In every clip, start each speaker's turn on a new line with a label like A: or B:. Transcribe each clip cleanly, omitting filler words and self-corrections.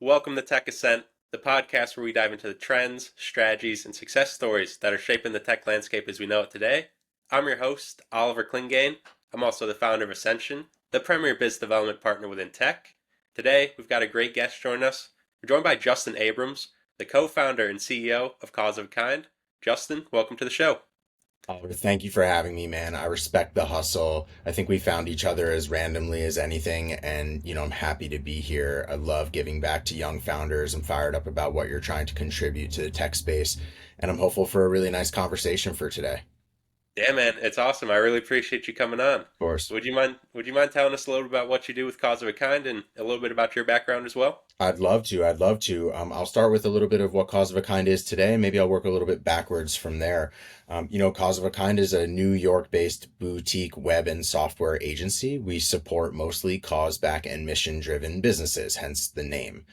A: Welcome to Tech Ascent, the podcast where we dive into the trends, strategies, and success stories that are shaping the tech landscape as we know it today. I'm your host, Oliver Klingane. I'm also the founder of Ascension, the premier biz development partner within tech. Today, we've got a great guest join us. We're joined by Justin Abrams, the co-founder and CEO of Cause of a Kind. Justin, welcome to the show.
B: Oliver, thank you for having me, man. I respect the hustle. I think we found each other as randomly as anything, and I'm happy to be here. I love giving back to young founders. I'm fired up about what you're trying to contribute to the tech space, and I'm hopeful for a really nice conversation for today.
A: Yeah, man, it's awesome. I really appreciate you coming on.
B: Of course.
A: Would you mind telling us a little bit about what you do with Cause of a Kind and a little bit about your background as well?
B: I'd love to. I'd love to. I'll start with a little bit of what Cause of a Kind is today. Maybe I'll work a little bit backwards from there. Cause of a Kind is a New York-based boutique web and software agency. We support mostly cause-back and mission-driven businesses, hence the name.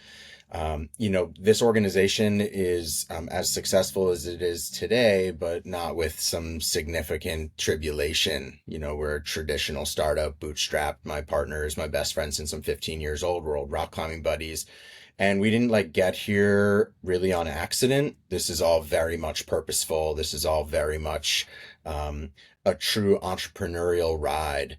B: This organization is as successful as it is today, but not with some significant tribulation. We're a traditional startup, bootstrapped. My partner is my best friend since I'm 15 years old. We're old rock climbing buddies. And we didn't get here really on accident. This is all very much purposeful. This is all very much a true entrepreneurial ride.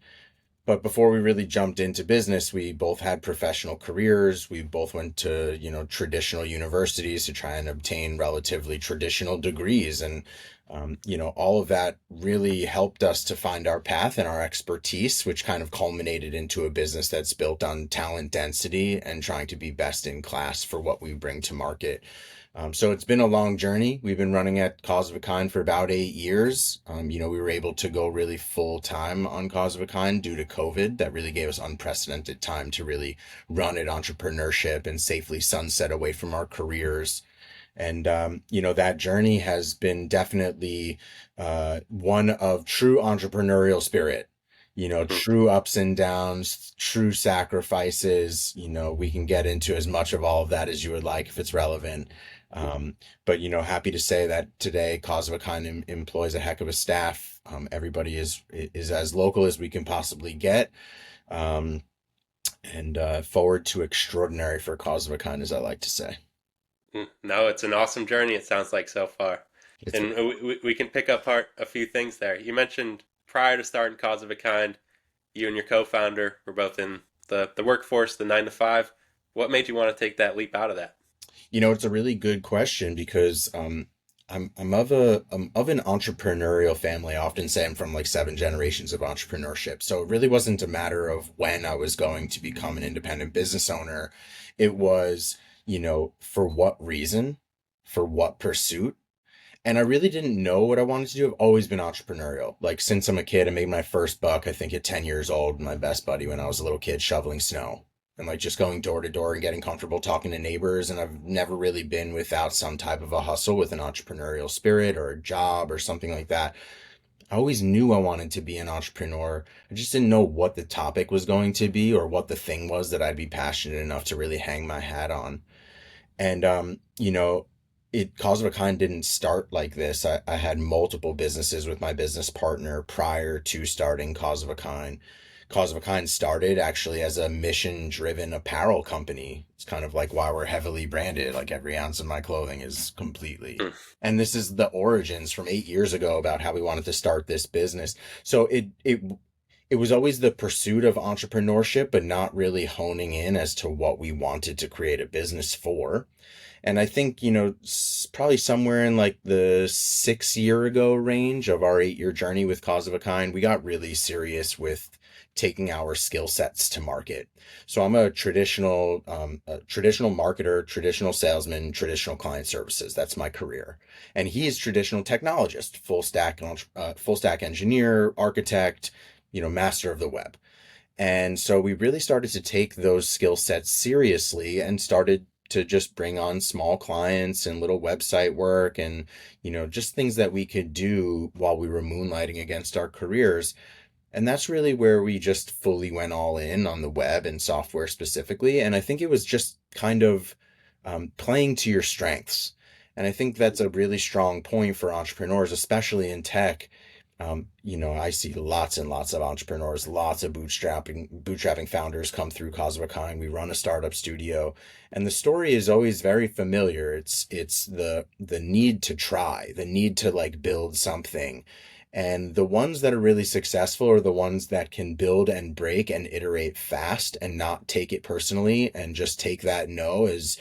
B: But before we really jumped into business, we both had professional careers. We both went to, traditional universities to try and obtain relatively traditional degrees. And, all of that really helped us to find our path and our expertise, which kind of culminated into a business that's built on talent density and trying to be best in class for what we bring to market. So it's been a long journey. We've been running at Cause of a Kind for about 8 years. We were able to go really full time on Cause of a Kind due to COVID. That really gave us unprecedented time to really run at entrepreneurship and safely sunset away from our careers. And, that journey has been definitely one of true entrepreneurial spirit.
A: Mhm.
B: True ups and downs, true sacrifices. We can get into as much of all of that as you would like if it's relevant. But happy to say that today Cause of a Kind employs a heck of a staff. Everybody is as local as we can possibly get. Um, and forward to extraordinary for Cause of a Kind, as I like to say.
A: No, it's an awesome journey, it sounds like so far.
B: It's
A: And we can pick apart a few things there. You mentioned prior to starting Cause of a Kind, you and your co-founder were both in the workforce, the 9 to 5. What made you want to take that leap out of that?
B: it's a really good question because I'm of an entrepreneurial family. I often say I'm from like 7 generations of entrepreneurship. So it really wasn't a matter of when I was going to become an independent business owner. It was, for what reason, for what pursuit. And I really didn't know what I wanted to do. I've always been entrepreneurial. Like since I'm a kid, I made my first buck, I think at 10 years old, my best buddy when I was a little kid shoveling snow and just going door to door and getting comfortable talking to neighbors. And I've never really been without some type of a hustle with an entrepreneurial spirit or a job or something like that. I always knew I wanted to be an entrepreneur. I just didn't know what the topic was going to be or what the thing was that I'd be passionate enough to really hang my hat on. And it Cause of a Kind didn't start like this. I had multiple businesses with my business partner prior to starting Cause of a Kind. Cause of a Kind started actually as a mission driven apparel company. It's kind of like why we're heavily branded. Like every ounce of my clothing is completely.
A: Mm.
B: And this is the origins from 8 years ago about how we wanted to start this business. So it was always the pursuit of entrepreneurship, but not really honing in as to what we wanted to create a business for. And I think, probably somewhere in like the 6 year ago range of our 8 year journey with Cause of a Kind, we got really serious with taking our skill sets to market. So I'm a traditional marketer, traditional salesman, traditional client services. That's my career. And he's traditional technologist, full stack engineer, architect, master of the web. And so we really started to take those skill sets seriously and started to just bring on small clients and little website work and, just things that we could do while we were moonlighting against our careers. And that's really where we just fully went all in on the web and software specifically. And I think it was just kind of playing to your strengths. And I think that's a really strong point for entrepreneurs, especially in tech. I see lots and lots of entrepreneurs, lots of bootstrapping founders come through Cause of a Kind. We run a startup studio, and the story is always very familiar. It's the need to try, the need to like build something. And the ones that are really successful are the ones that can build and break and iterate fast and not take it personally and just take that no as,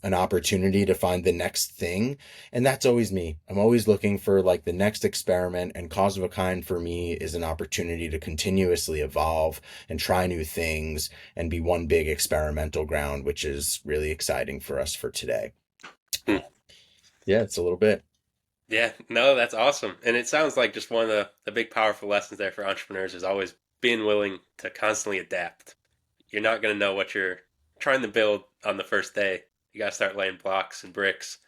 B: an opportunity to find the next thing. And that's always me. I'm always looking for like the next experiment, and Cause of a Kind for me is an opportunity to continuously evolve and try new things and be one big experimental ground, which is really exciting for us for today.
A: Hmm.
B: Yeah, it's a little bit.
A: Yeah, no, that's awesome. And it sounds like just one of the big powerful lessons there for entrepreneurs is always being willing to constantly adapt. You're not going to know what you're trying to build on the first day. You got to start laying blocks and bricks,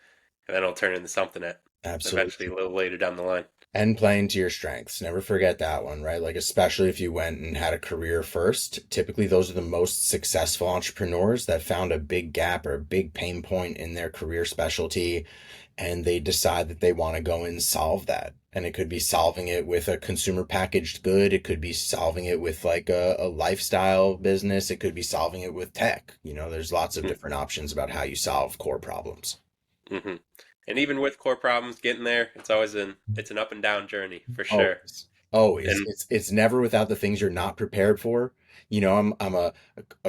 A: and then it'll turn into something that eventually
B: Absolutely.
A: a little later down the line.
B: And playing to your strengths. Never forget that one, right? Like, especially if you went and had a career first, typically those are the most successful entrepreneurs that found a big gap or a big pain point in their career specialty, and they decide that they want to go and solve that. And it could be solving it with a consumer packaged good. It could be solving it with like a lifestyle business. It could be solving it with tech. There's lots of different options about how you solve core problems.
A: Mm-hmm. And even with core problems, getting there, it's an up and down journey for sure.
B: Always. Always.
A: And
B: It's never without the things you're not prepared for. I'm a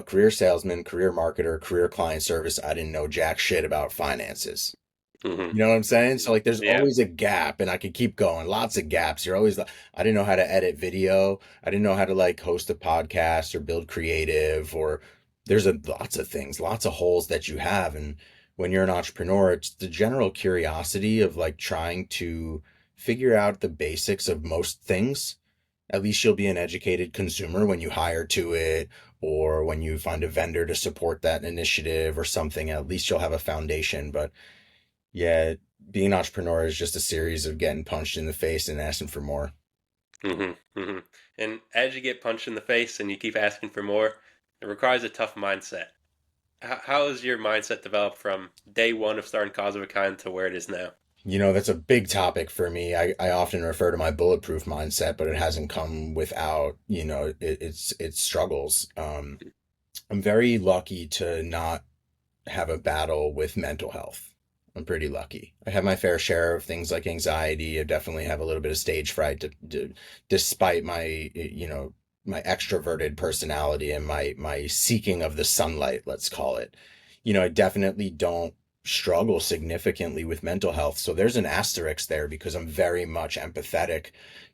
B: career salesman, career marketer, career client service. I didn't know jack shit about finances.
A: hmm
B: You know what I'm saying? So like there's
A: yeah,
B: always a gap, and I could keep going. Lots of gaps. You're always like, I didn't know how to edit video. I didn't know how to like host a podcast or build creative, or there's lots of things, lots of holes that you have. And when you're an entrepreneur, it's the general curiosity of like trying to figure out the basics of most things. At least you'll be an educated consumer when you hire to it, or when you find a vendor to support that initiative or something. At least you'll have a foundation. But yeah, being an entrepreneur is just a series of getting punched in the face and asking for more.
A: hmm hmm And as you get punched in the face and you keep asking for more, it requires a tough mindset. How has your mindset developed from day one of starting Cause of a Kind to where it is now?
B: That's a big topic for me. I often refer to my bulletproof mindset, but it hasn't come without, it's struggles. I'm very lucky to not have a battle with mental health. I'm pretty lucky. I have my fair share of things like anxiety. I definitely have a little bit of stage fright, despite my extroverted personality and my seeking of the sunlight, let's call it. I definitely don't struggle significantly with mental health. So there's an asterisk there because I'm very much empathetic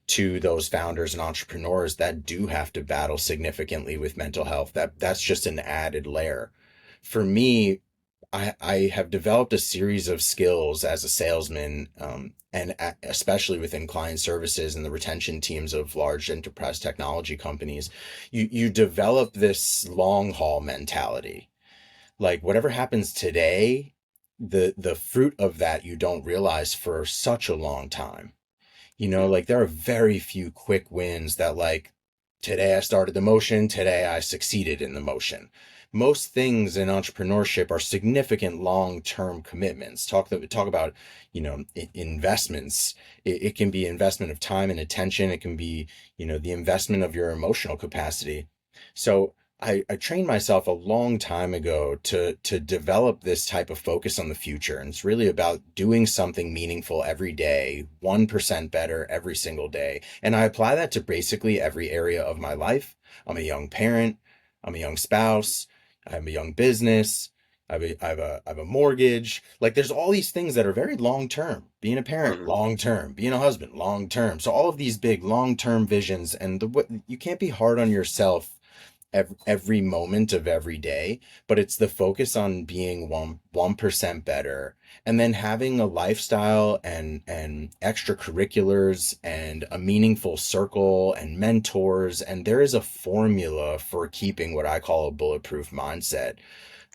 B: to those founders and entrepreneurs that do have to battle significantly with mental health. That's just an added layer. For me, I have developed a series of skills as a salesman, and especially within client services and the retention teams of large enterprise technology companies. You develop this long haul mentality. Like whatever happens today, the fruit of that you don't realize for such a long time.
A: Mm,
B: Like there are very few quick wins that like today I started the motion, today I succeeded in the motion. Most things in entrepreneurship are significant long-term commitments. Talk about, investments. It can be investment of time and attention. It can be, the investment of your emotional capacity. So I trained myself a long time ago to develop this type of focus on the future. And it's really about doing something meaningful every day, 1% better every single day. And I apply that to basically every area of my life. I'm a young parent, I'm a young spouse, I have a young business, I have a mortgage. Like there's all these things that are very long term. Being a parent,
A: mhm,
B: long term. Being a husband, long term. So all of these big long term visions, and you can't be hard on yourself every moment of every day, but it's the focus on being 1% better, and then having a lifestyle and extracurriculars and a meaningful circle and mentors. And there is a formula for keeping what I call a bulletproof mindset.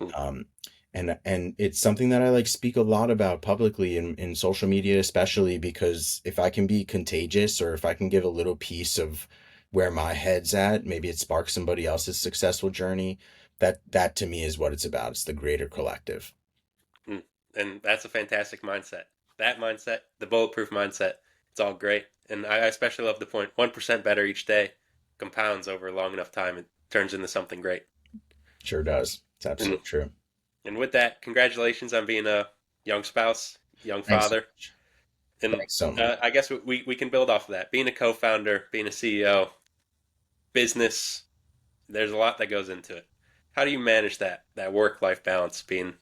A: mm,
B: um, and it's something that I like speak a lot about publicly in social media, especially because if I can be contagious, or if I can give a little piece of where my head's at, maybe it sparks somebody else's successful journey. That to me is what it's about. It's the greater collective.
A: mm. And that's a fantastic mindset. That mindset, the bulletproof mindset, it's all great. And I especially love the point 1% better each day compounds over a long enough time. It turns into something great.
B: Sure does. It's
A: And
B: absolutely true.
A: and with that, congratulations on being a young spouse, young
B: Thanks so
A: father.
B: much.
A: And
B: Thanks so much.
A: I guess we can build off of that. Being a co-founder, being a CEO, business, there's a lot that goes into it. How do you manage that work life balance being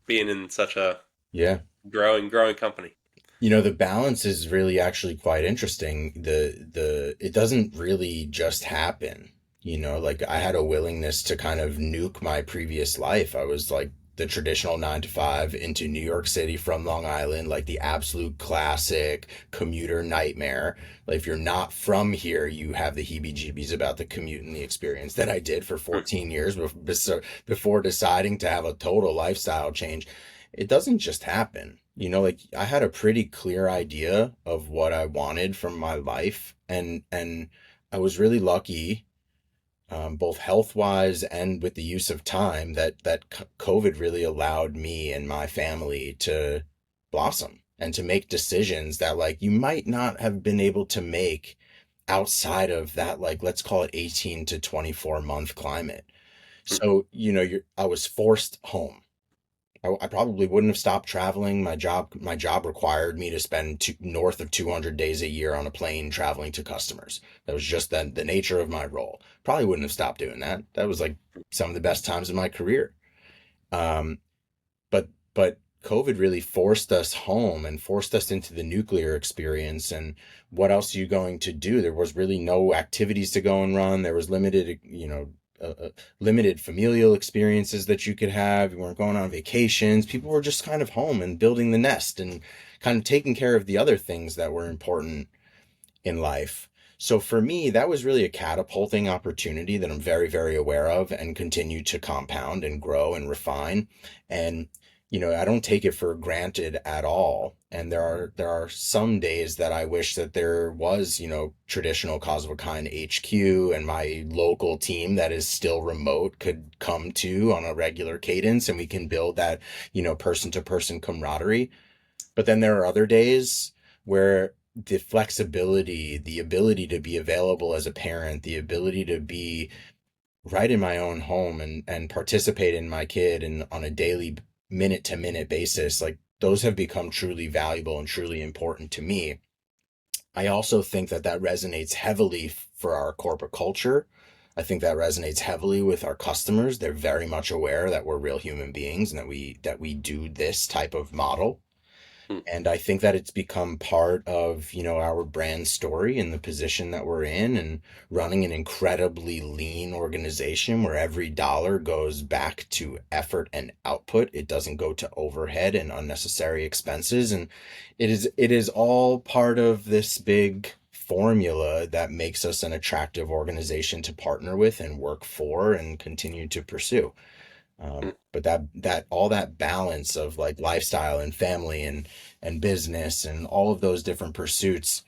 A: in such a
B: Yeah.
A: growing company?
B: The balance is really actually quite interesting. The it doesn't really just happen. Like I had a willingness to kind of nuke my previous life. I was like the traditional 9 to 5 into New York City from Long Island, like the absolute classic commuter nightmare. Like if you're not from here, you have the heebie-jeebies about the commute and the experience that I did for
A: Hmm.
B: 14 years before deciding to have a total lifestyle change. It doesn't just happen. Like I had a pretty clear idea of what I wanted from my life, and I was really lucky, both health wise and with the use of time, that COVID really allowed me and my family to blossom and to make decisions that like you might not have been able to make outside of that, like let's call it 18 to 24 month climate. So I was forced home. I probably wouldn't have stopped traveling. My job required me to spend north of 200 days a year on a plane traveling to customers. That was just the nature of my role. Probably wouldn't have stopped doing that. That was like some of the best times of my career. Um, but COVID really forced us home and forced us into the nuclear experience. And what else are you going to do? There was really no activities to go and run. There was limited familial experiences that you could have. You weren't going on vacations. People were just kind of home and building the nest and kind of taking care of the other things that were important in life. So for me, that was really a catapulting opportunity that I'm very, very aware of and continue to compound and grow and refine. And I don't take it for granted at all. And there are some days that I wish that there was, traditional cause of a kind HQ and my local team that is still remote could come to on a regular cadence and we can build that, person to person camaraderie. But then there are other days where the flexibility, the ability to be available as a parent, the ability to be right in my own home and participate in my kid and on a daily minute to minute basis, like those have become truly valuable and truly important to me. I also think that resonates heavily for our corporate culture. I think that resonates heavily with our customers. They're very much aware that we're real human beings and that we do this type of model.
A: Hmm.
B: And I think that it's become part of, our brand story and the position that we're in and running an incredibly lean organization where every dollar goes back to effort and output. It doesn't go to overhead and unnecessary expenses. And it is all part of this big formula that makes us an attractive organization to partner with and work for and continue to pursue.
A: Hmm.
B: But that all that balance of like lifestyle and family and business and all of those different pursuits,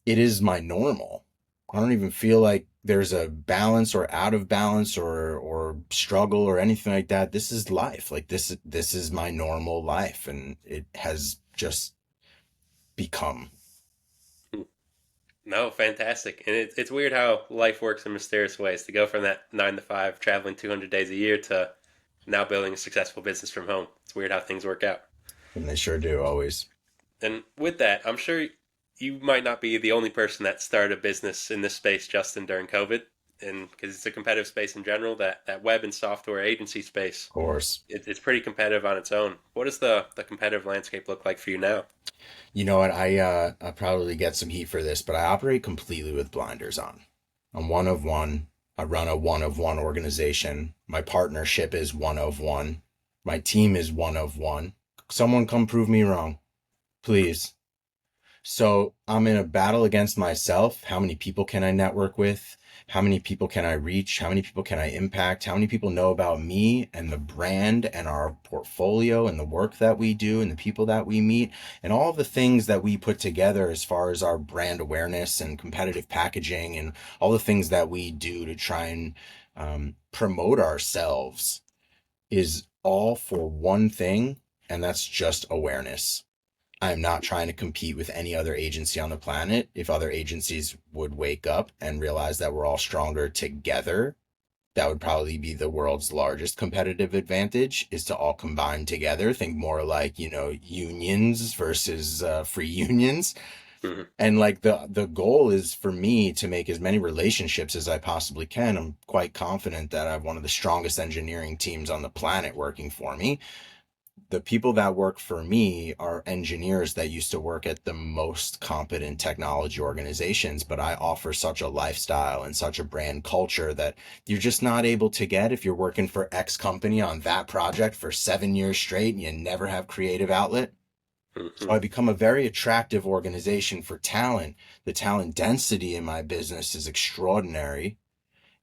B: it is my normal. I don't even feel like there's a balance or out of balance or struggle or anything like that. This is life. Like this is my normal life, and it has just become.
A: Hmm. No, fantastic. And it's weird how life works in mysterious ways. To go from that 9 to 5, traveling 200 days a year, to now building a successful business from home. It's weird how things work out.
B: And they sure do always.
A: And with that, I'm sure you might not be the only person that started a business in this space, Justin, during COVID. And because it's a competitive space in general, that web and software agency space,
B: Of course.
A: it's pretty competitive on its own. What does the competitive landscape look like for you now?
B: You know what? I probably get some heat for this, but I operate completely with blinders on. I'm one of one. I run a one of one organization. My partnership is one of one. My team is one of one. Someone come prove me wrong, please. So I'm in a battle against myself. How many people can I network with? How many people can I reach? How many people can I impact? How many people know about me and the brand and our portfolio and the work that we do and the people that we meet and all of the things that we put together as far as our brand awareness and competitive packaging and all the things that we do to try and promote ourselves is all for one thing, and that's just awareness. I'm not trying to compete with any other agency on the planet. If other agencies would wake up and realize that we're all stronger together, that would probably be the world's largest competitive advantage, is to all combine together. Think more like, unions versus free unions.
A: Hmm.
B: And like the goal is for me to make as many relationships as I possibly can. I'm quite confident that I have one of the strongest engineering teams on the planet working for me. The people that work for me are engineers that used to work at the most competent technology organizations, but I offer such a lifestyle and such a brand culture that you're just not able to get if you're working for X company on that project for 7 years straight and you never have creative outlet. So
A: Hmm.
B: I become a very attractive organization for talent. The talent density in my business is extraordinary.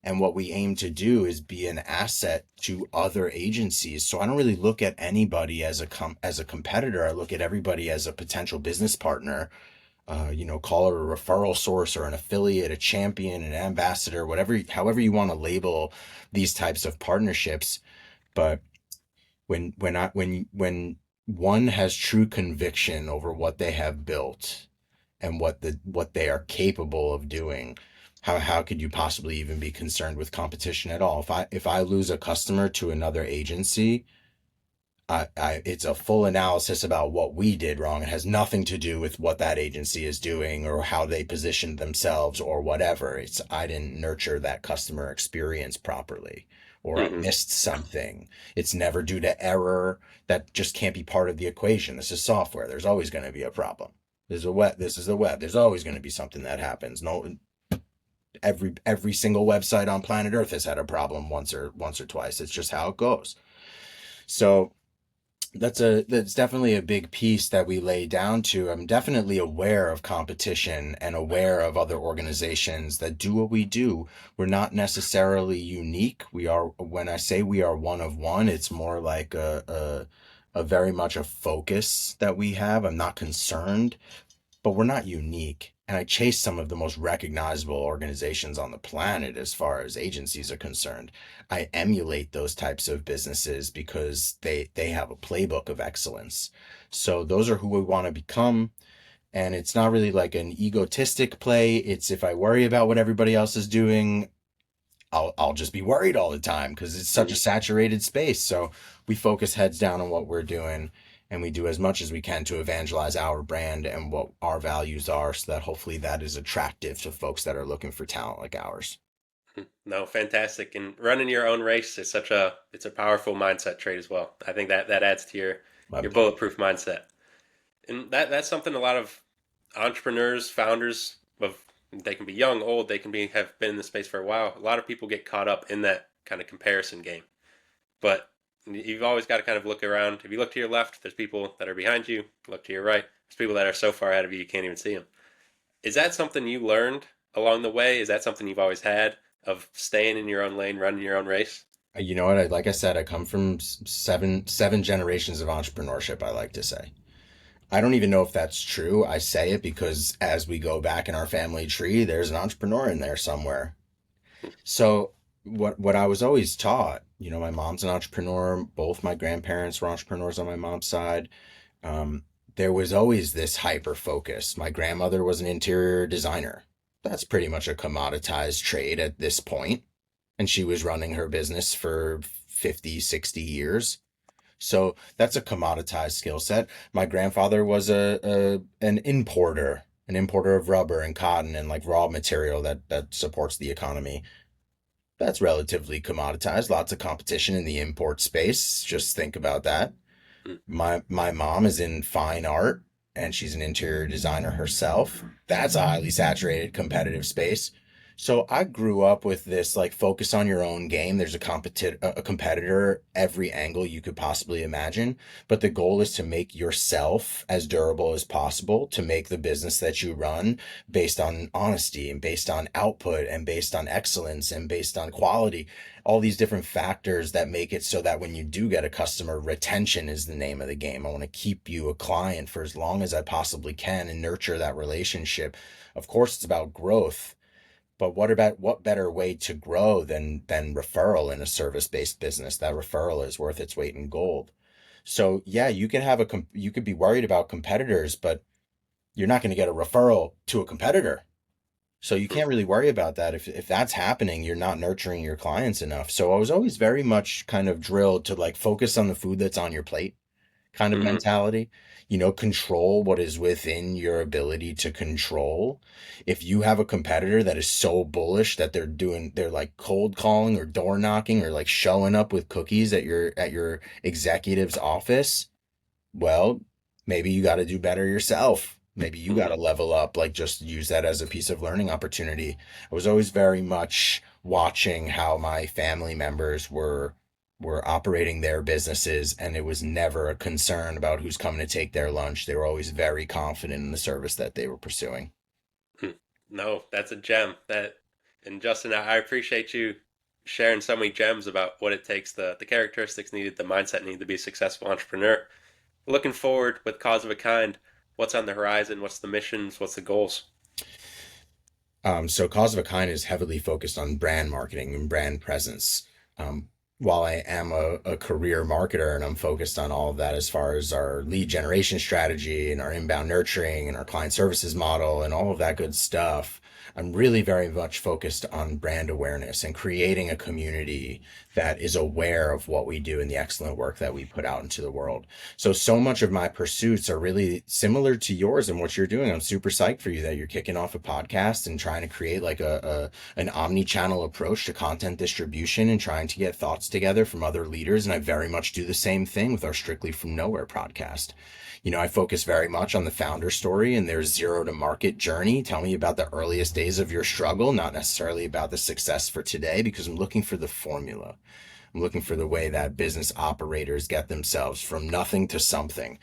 B: And what we aim to do is be an asset to other agencies. So I don't really look at anybody as as a competitor. I look at everybody as a potential business partner. Call it a referral source or an affiliate, a champion, an ambassador, whatever, however you want to label these types of partnerships. But when one has true conviction over what they have built and what they are capable of doing, how could you possibly even be concerned with competition at all? If I lose a customer to another agency, it's a full analysis about what we did wrong. It has nothing to do with what that agency is doing or how they positioned themselves or whatever. It's I didn't nurture that customer experience properly or I
A: Hmm.
B: missed something. It's never due to error. That just can't be part of the equation. This is software. There's always going to be a problem. This is the web. There's always going to be something that happens. No, every single website on planet Earth has had a problem once or twice. It's just how it goes. So that's definitely a big piece that we lay down to. I'm definitely aware of competition and aware of other organizations that do what we do. We're not necessarily unique. We are, when I say we are one of one, it's more like a very much a focus that we have. I'm not concerned, but we're not unique. And I chase some of the most recognizable organizations on the planet as far as agencies are concerned. I emulate those types of businesses because they have a playbook of excellence. So those are who we want to become. And it's not really like an egotistic play. It's if I worry about what everybody else is doing, I'll just be worried all the time because it's such a
A: Hmm.
B: saturated space. So we focus heads down on what we're doing and we do as much as we can to evangelize our brand and what our values are so that hopefully that is attractive to folks that are looking for talent like ours.
A: No, fantastic. And running your own race is it's a powerful mindset trait as well. I think that adds to your
B: Um,
A: bulletproof mindset. And that's something a lot of entrepreneurs, founders of they can be young, old, they can be have been in the space for a while. A lot of people get caught up in that kind of comparison game. But you've always got to kind of look around. If you look to your left, there's people that are behind you. Look to your right, there's people that are so far ahead of you you can't even see them. Is that something you learned along the way? Is that something you've always had of staying in your own lane, running your own race?
B: you know what? Like I said, I come from seven generations of entrepreneurship, I like to say. I don't even know if that's true. I say it because as we go back in our family tree, there's an entrepreneur in there somewhere. So what I was always taught, my mom's an entrepreneur. Both my grandparents were entrepreneurs on my mom's side. Um, there was always this hyper focus. My grandmother was an interior designer. That's pretty much a commoditized trade at this point, and she was running her business for 50, 60 years. So that's a commoditized skill set. My grandfather was an importer of rubber and cotton and like raw material that supports the economy. That's relatively commoditized. Lots of competition in the import space. Just think about that.
A: Mm.
B: My mom is in fine art and she's an interior designer herself. That's a highly saturated competitive space. So I grew up with this like focus on your own game. There's a competitor every angle you could possibly imagine, but the goal is to make yourself as durable as possible, to make the business that you run based on honesty and based on output and based on excellence and based on quality, all these different factors that make it so that when you do get a customer, retention is the name of the game. I want to keep you a client for as long as I possibly can and nurture that relationship. Of course, it's about growth, but what better way to grow than referral in a service-based business? That referral is worth its weight in gold. So yeah, you could be worried about competitors, but you're not going to get a referral to a competitor. So you
A: Mm,
B: can't really worry about that. If that's happening, you're not nurturing your clients enough. So I was always very much kind of drilled to like focus on the food that's on your plate kind of
A: hmm
B: mentality. You know, control what is within your ability to control. If you have a competitor that is so bullish that they're like cold calling or door knocking or like showing up with cookies at your executive's office, well, maybe you got to do better yourself. Maybe you got
A: hmm
B: to level up, like just use that as a piece of learning opportunity. I was always very much watching how my family members were operating their businesses, and it was never a concern about who's coming to take their lunch. They were always very confident in the service that they were pursuing.
A: No, that's a gem. And Justin, I appreciate you sharing so many gems about what it takes, the characteristics needed, the mindset needed to be a successful entrepreneur. Looking forward with Cause of a Kind, what's on the horizon? What's the missions? What's the goals?
B: So Cause of a Kind is heavily focused on brand marketing and brand presence. Um, while I am a career marketer and I'm focused on all of that as far as our lead generation strategy and our inbound nurturing and our client services model and all of that good stuff, I'm really very much focused on brand awareness and creating a community that is aware of what we do and the excellent work that we put out into the world. So much of my pursuits are really similar to yours and what you're doing. I'm super psyched for you that you're kicking off a podcast and trying to create like an omni-channel approach to content distribution and trying to get thoughts together from other leaders. And I very much do the same thing with our Strictly from Nowhere podcast. You know, I focus very much on the founder story and their zero to market journey. Tell me about the earliest days of your struggle, not necessarily about the success for today, because I'm looking for the formula. I'm looking for the way that business operators get themselves from nothing to something.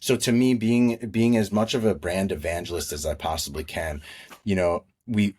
B: So to me, being as much of a brand evangelist as I possibly can, you know, we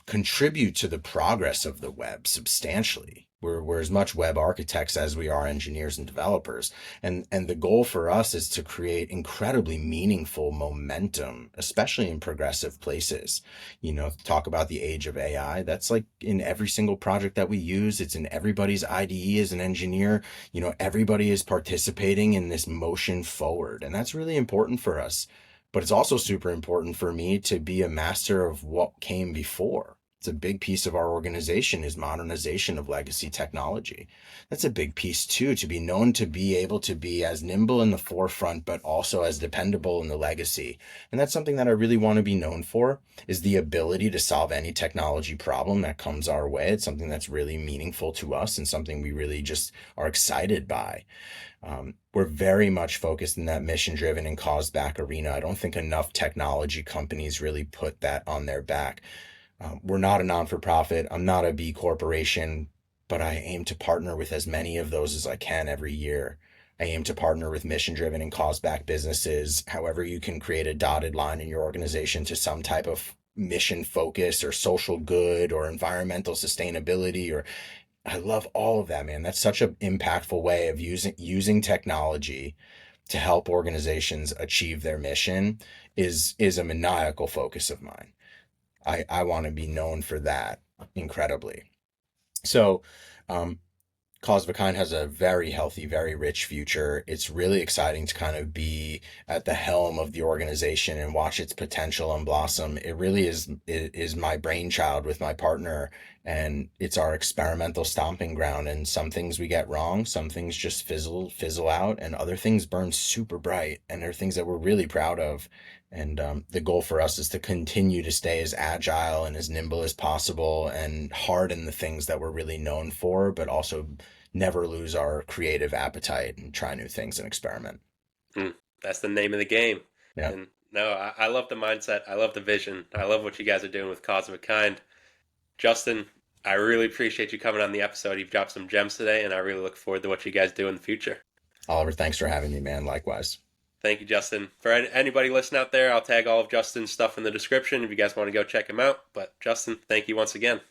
B: contribute to the progress of the web substantially. We're as much web architects as we are engineers and developers. And the goal for us is to create incredibly meaningful momentum, especially in progressive places. You know, talk about the age of AI. That's like in every single project that we use. It's in everybody's IDE as an engineer. You know, everybody is participating in this motion forward, and that's really important for us. But it's also super important for me to be a master of what came before. It's a big piece of our organization is modernization of legacy technology. That's a big piece too, to be known to be able to be as nimble in the forefront, but also as dependable in the legacy. And that's something that I really want to be known for, is the ability to solve any technology problem that comes our way. It's something that's really meaningful to us and something we really just are excited by. We're very much focused in that mission driven and cause back arena. I don't think enough technology companies really put that on their back. We're not a non for profit. I'm not a B corporation, but I aim to partner with as many of those as I can every year. I aim to partner with mission driven and cause back businesses. However, you can create a dotted line in your organization to some type of mission focus or social good or environmental sustainability or I love all of that, man. That's such an impactful way of using technology to help organizations achieve their mission is a maniacal focus of mine. I want to be known for that incredibly. So, um, Cause of a Kind has a very healthy, very rich future. It's really exciting to kind of be at the helm of the organization and watch its potential and blossom. It really is my brainchild with my partner, and it's our experimental stomping ground. And some things we get wrong, some things just fizzle out, and other things burn super bright. And they're things that we're really proud of. And the goal for us is to continue to stay as agile and as nimble as possible and harden the things that we're really known for, but also never lose our creative appetite and try new things and experiment.
A: Mm, that's the name of the game.
B: Yeah.
A: And no, I love the mindset. I love the vision. I love what you guys are doing with Cause of a Kind. Justin, I really appreciate you coming on the episode. You've dropped some gems today, and I really look forward to what you guys do in the future.
B: Oliver, thanks for having me, man. Likewise.
A: Thank you, Justin. For anybody listening out there, I'll tag all of Justin's stuff in the description if you guys want to go check him out. But Justin, thank you once again.